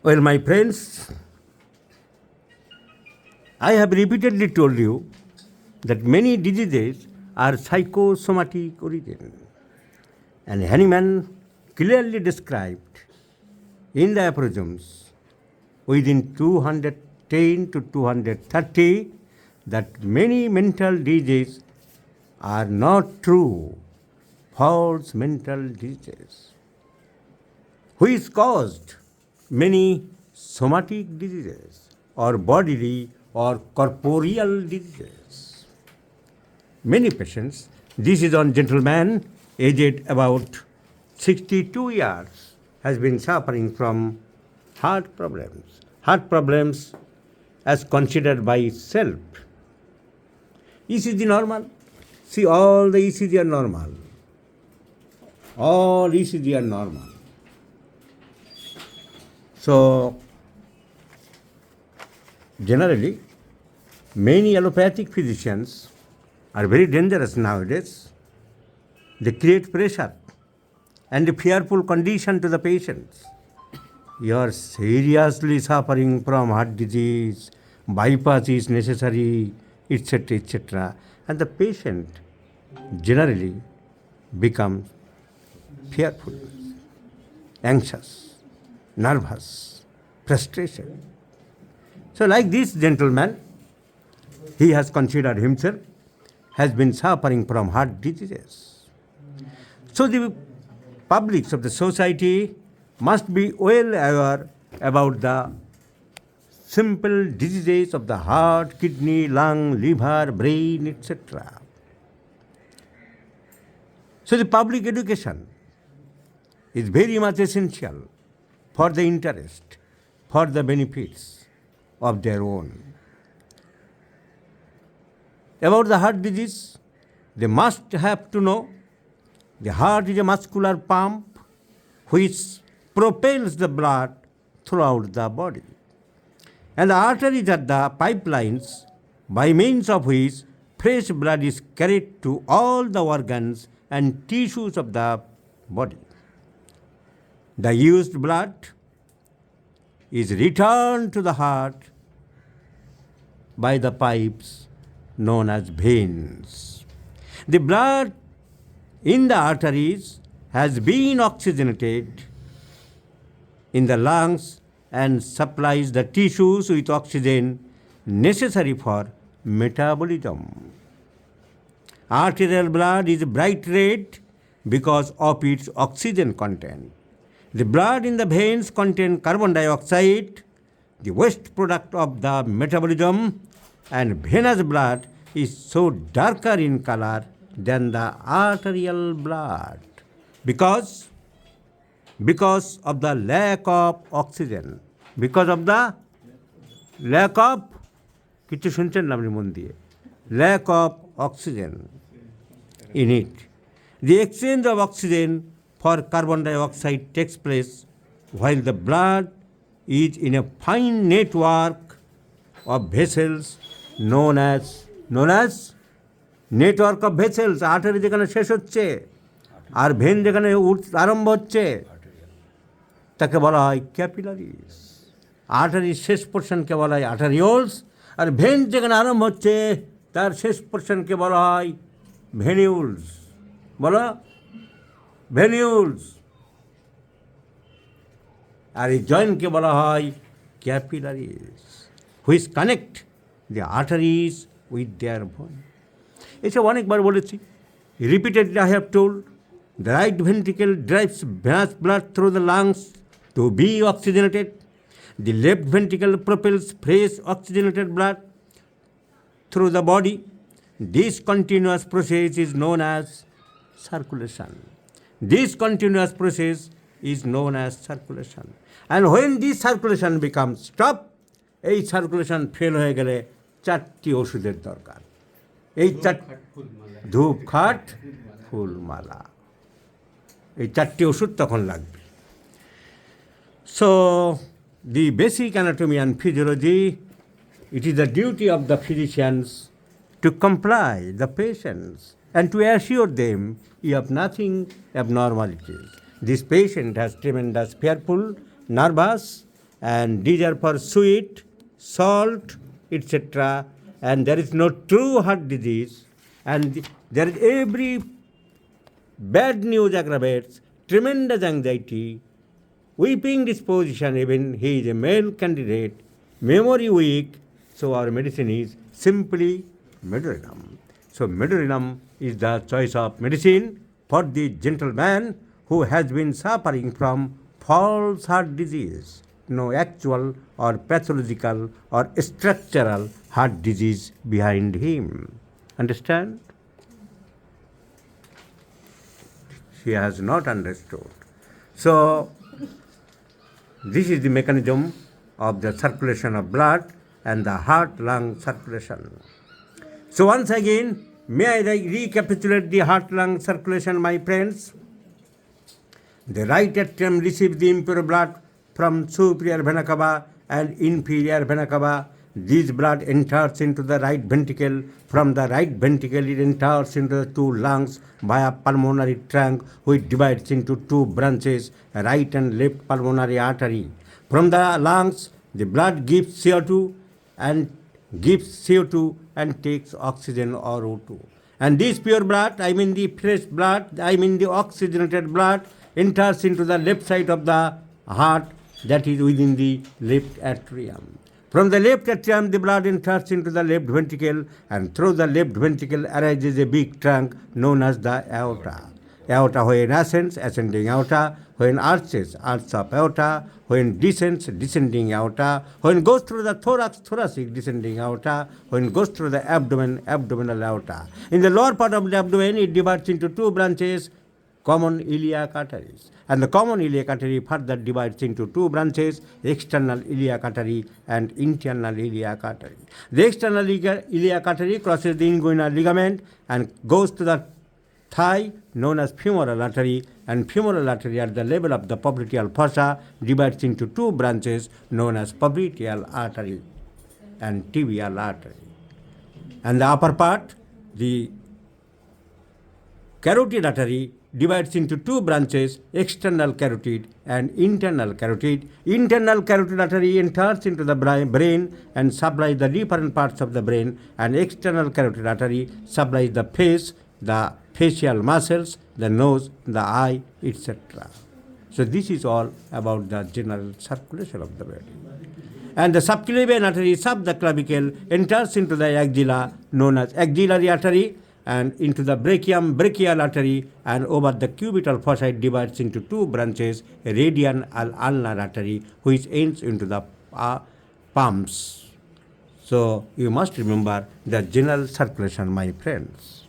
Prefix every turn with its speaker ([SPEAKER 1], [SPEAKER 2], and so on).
[SPEAKER 1] Well, my friends, I have repeatedly told you that many diseases are psychosomatic origin, and Hahnemann clearly described in the aphorisms within 210 to 230 that many mental diseases are not true, false mental diseases, which caused many somatic diseases or bodily or corporeal diseases. Many patients, this is one gentleman aged about 62 years, has been suffering from heart problems. Heart problems as considered by itself. ECG normal. See, all the ECG are normal. All ECG are normal. So, generally, many allopathic physicians are very dangerous nowadays. They create pressure and a fearful condition to the patients. You are seriously suffering from heart disease, bypass is necessary, etc., etc. And the patient generally becomes fearful, anxious, nervous, frustration. So like this gentleman, he has considered himself has been suffering from heart diseases. So the publics of the society must be well aware about the simple diseases of the heart, kidney, lung, liver, brain, etc. So the public education is very much essential for the interest, for the benefits of their own. About the heart disease, they must have to know the heart is a muscular pump which propels the blood throughout the body. And the arteries are the pipelines by means of which fresh blood is carried to all the organs and tissues of the body. The used blood is returned to the heart by the pipes known as veins. The blood in the arteries has been oxygenated in the lungs and supplies the tissues with oxygen necessary for metabolism. Arterial blood is bright red because of its oxygen content. The blood in the veins contains carbon dioxide, the waste product of the metabolism, and venous blood is so darker in color than the arterial blood because of the lack of oxygen. Because of the lack of, কিছু শুনছেন না আপনি মন দিয়ে, lack of oxygen in it. The exchange of oxygen for carbon dioxide takes place while the blood is in a fine network of vessels known as network of vessels. Artery যেখানে শেষ হচ্ছে আর when যেখানে আরম্ভ হচ্ছে তাকে বলা হয় capillaries. আর্টারির শেষ পোর্শনকে বলা হয় আর্টারিওলস, আর ভেন যেখানে আরম্ভ হচ্ছে তার শেষ পোর্শনকে বলা হয় ভেনিউলস। বলো ভেনিউলস। আর এই জয়েন্টকে বলা হয় capillaries, which connect the arteries with their vein. এসব অনেকবার বলেছি, repeatedly I have told the right ventricle drives venous blood through the lungs to be oxygenated. The left ventricle propels fresh oxygenated blood through the body. This continuous process is known as circulation. And when this circulation becomes stopped, এই circulation fail হয়ে গেলে চারটি ওষুধের দরকার। এই ধূপ, খাট, ফুলমালা, এই চারটি ওষুধ তখন লাগবে। So the basic anatomy and physiology, it is the duty of the physicians to comply the patients and to assure them you have nothing abnormalities. This patient has tremendous fearful, nervous, and these are for sweet, salt, etc. And there is no true heart disease, and there is every bad news aggravates, tremendous anxiety, weeping disposition, even he is a male candidate, memory weak, so our medicine is simply medullum. So medullum is the choice of medicine for the gentleman who has been suffering from false heart disease. No actual or pathological or structural heart disease behind him. Understand? She has not understood. So, this is the mechanism of the circulation of blood and the heart-lung circulation. So once again, may I recapitulate the heart-lung circulation, my friends? The right atrium receives the impure blood from superior vena cava and inferior vena cava. This blood enters into the right ventricle. From the right ventricle, it enters into the two lungs via pulmonary trunk, which divides into two branches, right and left pulmonary artery. From the lungs, the blood gives CO2 and takes oxygen or O2. And this pure blood, I mean the fresh blood, I mean the oxygenated blood, enters into the left side of the heart, that is within the left atrium. From the left atrium, the blood enters into the left ventricle, and through the left ventricle arises a big trunk known as the aorta. Aorta when ascends, ascending aorta, when arches, arch of aorta, when descends, descending aorta, when goes through the thorax, thoracic descending aorta, when goes through the abdomen, abdominal aorta. In the lower part of the abdomen, it divides into two branches, common iliac arteries. And the common iliac artery further divides into two branches, external iliac artery and internal iliac artery. The external iliac artery crosses the inguinal ligament and goes to the thigh, known as femoral artery, and femoral artery at the level of the popliteal fossa divides into two branches, known as popliteal artery and tibial artery. And the upper part, the carotid artery, divides into two branches, external carotid and internal carotid. Internal carotid artery enters into the brain and supplies the different parts of the brain, and external carotid artery supplies the face, the facial muscles, the nose, the eye, etc. So this is all about the general circulation of the body. And the subclavian artery sub the clavicle enters into the axilla, known as axillary artery, and into the brachial artery, and over the cubital fossa it divides into two branches, a radian and ulnar artery, which ends into the palms. So you must remember the general circulation, my friends.